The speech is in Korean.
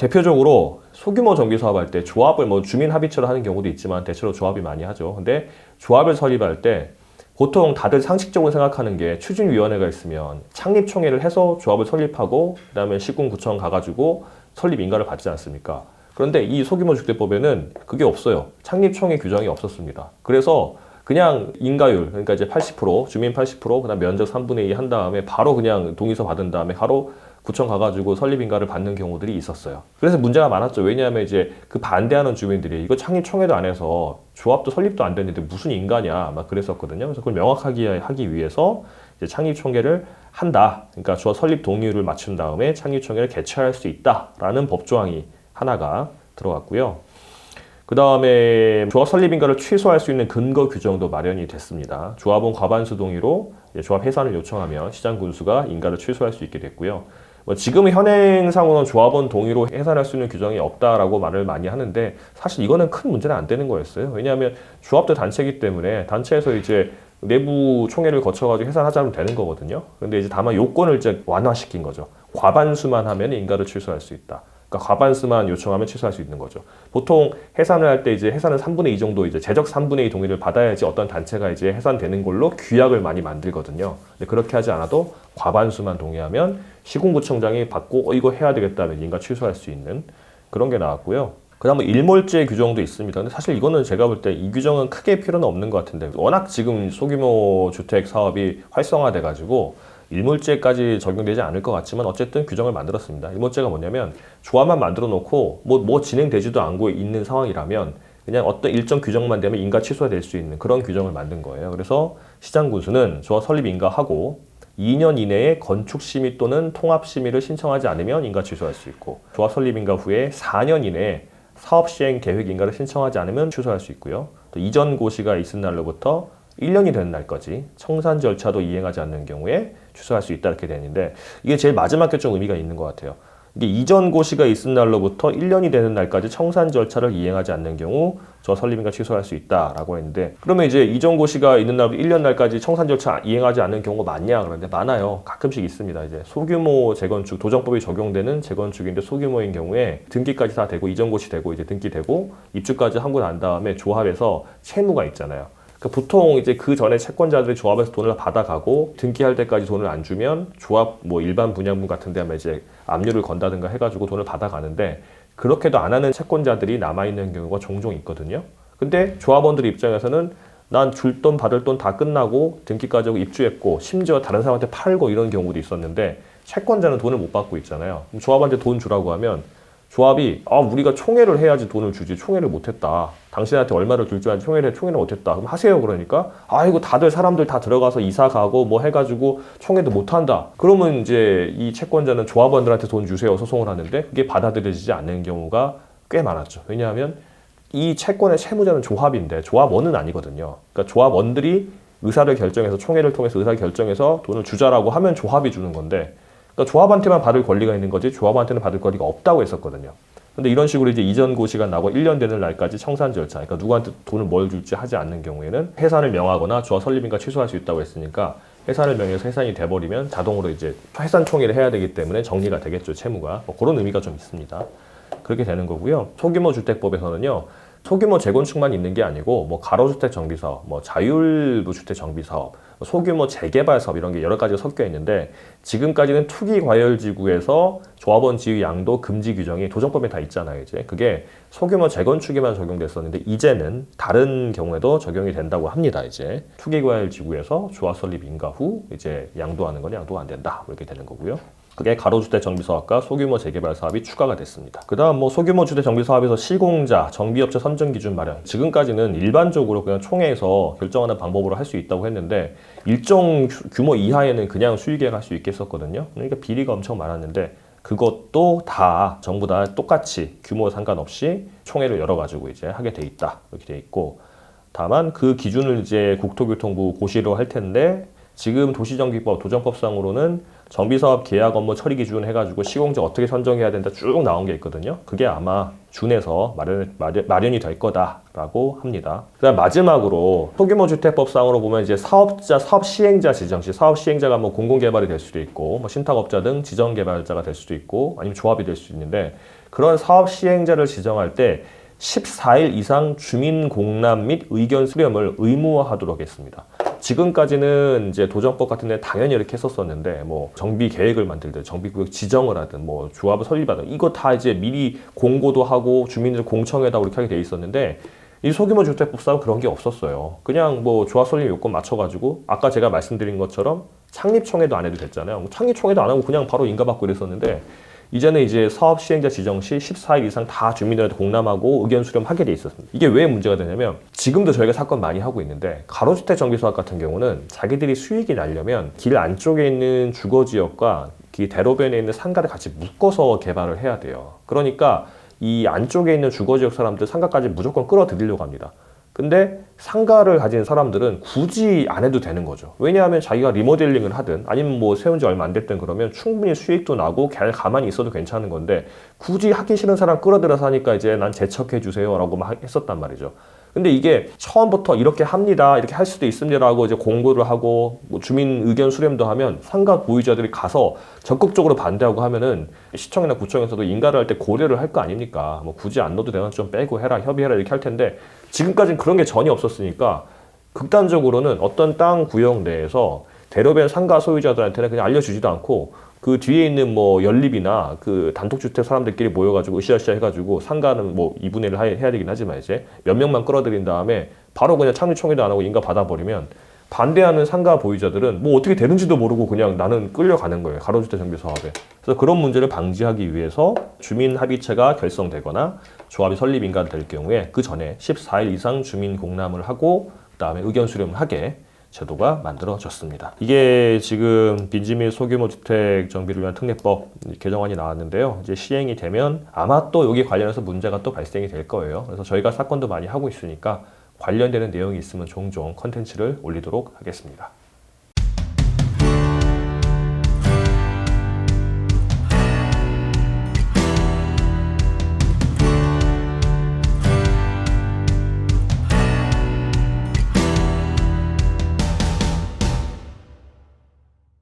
대표적으로 소규모 정비 사업할 때 조합을 뭐 주민 합의체로 하는 경우도 있지만 대체로 조합이 많이 하죠. 근데 조합을 설립할 때 보통 다들 상식적으로 생각하는 게 추진위원회가 있으면 창립총회를 해서 조합을 설립하고 그다음에 시군구청 가가지고 설립 인가를 받지 않습니까? 그런데 이 소규모 주택법에는 그게 없어요. 창립총회 규정이 없었습니다. 그래서 그냥 인가율, 그러니까 이제 80%, 주민 80%, 그다음 면적 3분의 2 한 다음에 바로 그냥 동의서 받은 다음에 바로 구청 가가지고 설립인가를 받는 경우들이 있었어요. 그래서 문제가 많았죠. 왜냐하면 이제 그 반대하는 주민들이 이거 창립총회도 안 해서 조합도 설립도 안 됐는데 무슨 인가냐 막 그랬었거든요. 그래서 그걸 명확하게 하기 위해서 이제 창립총회를 한다. 그러니까 조합 설립 동의율을 맞춘 다음에 창립총회를 개최할 수 있다라는 법조항이 하나가 들어갔고요. 그 다음에 조합 설립인가를 취소할 수 있는 근거 규정도 마련이 됐습니다. 조합은 과반수 동의로 조합 해산을 요청하면 시장 군수가 인가를 취소할 수 있게 됐고요. 지금 현행상으로는 조합원 동의로 해산할 수 있는 규정이 없다라고 말을 많이 하는데 사실 이거는 큰 문제는 안 되는 거였어요. 왜냐하면 조합도 단체이기 때문에 단체에서 이제 내부 총회를 거쳐가지고 해산하자면 되는 거거든요. 근데 이제 다만 요건을 이제 완화시킨 거죠. 과반수만 하면 인가를 취소할 수 있다. 그러니까 과반수만 요청하면 취소할 수 있는 거죠. 보통 해산을 할 때 이제 해산은 3분의 2 정도 이제 제적 3분의 2 동의를 받아야지 어떤 단체가 이제 해산되는 걸로 규약을 많이 만들거든요. 근데 그렇게 하지 않아도 과반수만 동의하면 시군구청장이 받고 이거 해야 되겠다면 인가 취소할 수 있는 그런 게 나왔고요. 그다음에 일몰제 규정도 있습니다. 근데 사실 이거는 제가 볼 때 이 규정은 크게 필요는 없는 것 같은데 워낙 지금 소규모 주택 사업이 활성화돼 가지고 일몰제까지 적용되지 않을 것 같지만 어쨌든 규정을 만들었습니다. 일몰제가 뭐냐면 조합만 만들어 놓고 뭐 진행되지도 않고 있는 상황이라면 그냥 어떤 일정 규정만 되면 인가 취소가 될 수 있는 그런 규정을 만든 거예요. 그래서 시장군수는 조합 설립 인가하고 2년 이내에 건축심의 또는 통합심의를 신청하지 않으면 인가 취소할 수 있고 조합 설립 인가 후에 4년 이내에 사업시행 계획 인가를 신청하지 않으면 취소할 수 있고요. 또 이전 고시가 있은 날로부터 1년이 되는 날까지 청산 절차도 이행하지 않는 경우에 취소할 수 있다 이렇게 되는데 이게 제일 마지막 게 좀 의미가 있는 것 같아요. 이게 이전 고시가 있은 날로부터 1년이 되는 날까지 청산 절차를 이행하지 않는 경우 저 설립인가 취소할 수 있다라고 했는데 그러면 이제 이전 고시가 있는 날부터 1년 날까지 청산 절차 이행하지 않는 경우가 많냐 그런데 많아요. 가끔씩 있습니다. 이제 소규모 재건축 도정법이 적용되는 재건축인데 소규모인 경우에 등기까지 다 되고 이전 고시 되고 이제 등기되고 입주까지 하고 난 다음에 조합에서 채무가 있잖아요. 그러니까 보통 이제 그 전에 채권자들이 조합에서 돈을 받아가고 등기할 때까지 돈을 안 주면 조합 뭐 일반 분양분 같은 데 하면 이제 압류를 건다든가 해가지고 돈을 받아가는데 그렇게도 안 하는 채권자들이 남아있는 경우가 종종 있거든요. 근데 조합원들 입장에서는 난 줄 돈 받을 돈 다 끝나고 등기까지 하고 입주했고 심지어 다른 사람한테 팔고 이런 경우도 있었는데 채권자는 돈을 못 받고 있잖아요. 그럼 조합한테 돈 주라고 하면 조합이 우리가 총회를 해야지 돈을 주지 총회를 못했다. 당신한테 얼마를 줄 줄 알지 총회를 못했다. 그럼 하세요. 그러니까 이거 다들 사람들 다 들어가서 이사 가고 뭐 해가지고 총회도 못한다. 그러면 이제 이 채권자는 조합원들한테 돈 주세요 소송을 하는데 그게 받아들여지지 않는 경우가 꽤 많았죠. 왜냐하면 이 채권의 채무자는 조합인데 조합원은 아니거든요. 그러니까 조합원들이 의사를 결정해서 총회를 통해서 의사를 결정해서 돈을 주자라고 하면 조합이 주는 건데 그러니까 조합한테만 받을 권리가 있는 거지 조합한테는 받을 권리가 없다고 했었거든요. 근데 이런 식으로 이제 이전 고시가 나고 1년 되는 날까지 청산 절차, 그러니까 누구한테 돈을 뭘 줄지 하지 않는 경우에는 해산을 명하거나 조합 설립인가 취소할 수 있다고 했으니까 해산을 명해서 해산이 돼버리면 자동으로 이제 해산 총회를 해야 되기 때문에 정리가 되겠죠, 채무가. 그런 의미가 좀 있습니다. 그렇게 되는 거고요. 소규모 주택법에서는요. 소규모 재건축만 있는 게 아니고 뭐 가로주택 정비사업, 뭐 자율부 주택 정비사업, 소규모 재개발 사업 이런 게 여러 가지가 섞여 있는데 지금까지는 투기과열지구에서 조합원 지위 양도 금지 규정이 도정법에 다 있잖아요. 이제 그게 소규모 재건축에만 적용됐었는데 이제는 다른 경우에도 적용이 된다고 합니다. 이제 투기과열지구에서 조합 설립 인가 후 이제 양도하는 건 양도가 안 된다 이렇게 되는 거고요. 그게 가로주택 정비사업과 소규모 재개발 사업이 추가가 됐습니다. 그 다음 뭐 소규모 주택 정비사업에서 시공자, 정비업체 선정 기준 마련. 지금까지는 일반적으로 그냥 총회에서 결정하는 방법으로 할 수 있다고 했는데 일정 규모 이하에는 그냥 수의계획할 수 있겠었거든요. 그러니까 비리가 엄청 많았는데 그것도 다 전부 다 똑같이 규모 상관없이 총회를 열어가지고 이제 하게 돼 있다. 이렇게 돼 있고 다만 그 기준을 이제 국토교통부 고시로 할 텐데 지금 도시정비법, 도정법상으로는 정비사업 계약 업무 처리 기준 해가지고 시공자 어떻게 선정해야 된다 쭉 나온 게 있거든요. 그게 아마 준에서 마련이 될 거다라고 합니다. 그다음 마지막으로 소규모 주택법상으로 보면 이제 사업자, 사업 시행자 지정 시 사업 시행자가 뭐 공공개발이 될 수도 있고 뭐 신탁업자 등 지정개발자가 될 수도 있고 아니면 조합이 될 수 있는데 그런 사업 시행자를 지정할 때 14일 이상 주민 공람 및 의견 수렴을 의무화하도록 했습니다. 지금까지는 이제 도정법 같은 데 당연히 이렇게 했었었는데 뭐 정비 계획을 만들든 정비 구역 지정을 하든 뭐 조합을 설립하든 이거 다 이제 미리 공고도 하고 주민들 공청회다 이렇게 하게 돼 있었는데 이 소규모 주택법상은 그런 게 없었어요. 그냥 뭐 조합 설립 요건 맞춰가지고 아까 제가 말씀드린 것처럼 창립총회도 안 해도 됐잖아요. 창립총회도 안 하고 그냥 바로 인가받고 이랬었는데 이제는 이제 사업 시행자 지정 시 14일 이상 다 주민들한테 공람하고 의견 수렴하게 돼 있었습니다. 이게 왜 문제가 되냐면 지금도 저희가 사건 많이 하고 있는데 가로주택 정비사업 같은 경우는 자기들이 수익이 나려면 길 안쪽에 있는 주거지역과 이 대로변에 있는 상가를 같이 묶어서 개발을 해야 돼요. 그러니까 이 안쪽에 있는 주거지역 사람들 상가까지 무조건 끌어들이려고 합니다. 근데 상가를 가진 사람들은 굳이 안 해도 되는 거죠. 왜냐하면 자기가 리모델링을 하든 아니면 뭐 세운 지 얼마 안 됐든 그러면 충분히 수익도 나고 가만히 있어도 괜찮은 건데 굳이 하기 싫은 사람 끌어들여서 하니까 이제 난 재척해 주세요 라고 막 했었단 말이죠. 근데 이게 처음부터 이렇게 합니다, 이렇게 할 수도 있습니다라고 이제 공고를 하고 뭐 주민 의견 수렴도 하면 상가 보유자들이 가서 적극적으로 반대하고 하면은 시청이나 구청에서도 인가를 할 때 고려를 할 거 아닙니까? 뭐 굳이 안 넣어도 되나 좀 빼고 해라, 협의해라 이렇게 할 텐데 지금까지는 그런 게 전혀 없었으니까 극단적으로는 어떤 땅 구역 내에서 대로변 상가 소유자들한테는 그냥 알려주지도 않고 그 뒤에 있는 뭐 연립이나 그 단독주택 사람들끼리 모여가지고 으쌰으쌰 해가지고 상가는 뭐 2분의 1을 해야 되긴 하지만 이제 몇 명만 끌어들인 다음에 바로 그냥 창립총회도 안 하고 인가 받아버리면 반대하는 상가 보유자들은 뭐 어떻게 되는지도 모르고 그냥 나는 끌려가는 거예요. 가로주택 정비 사업에. 그래서 그런 문제를 방지하기 위해서 주민 합의체가 결성되거나 조합이 설립 인가될 경우에 그 전에 14일 이상 주민 공람을 하고 그다음에 의견 수렴을 하게 제도가 만들어졌습니다. 이게 지금 빈지 및 소규모 주택 정비를 위한 특례법 개정안이 나왔는데요. 이제 시행이 되면 아마 또 여기 관련해서 문제가 또 발생이 될 거예요. 그래서 저희가 사건도 많이 하고 있으니까 관련되는 내용이 있으면 종종 컨텐츠를 올리도록 하겠습니다.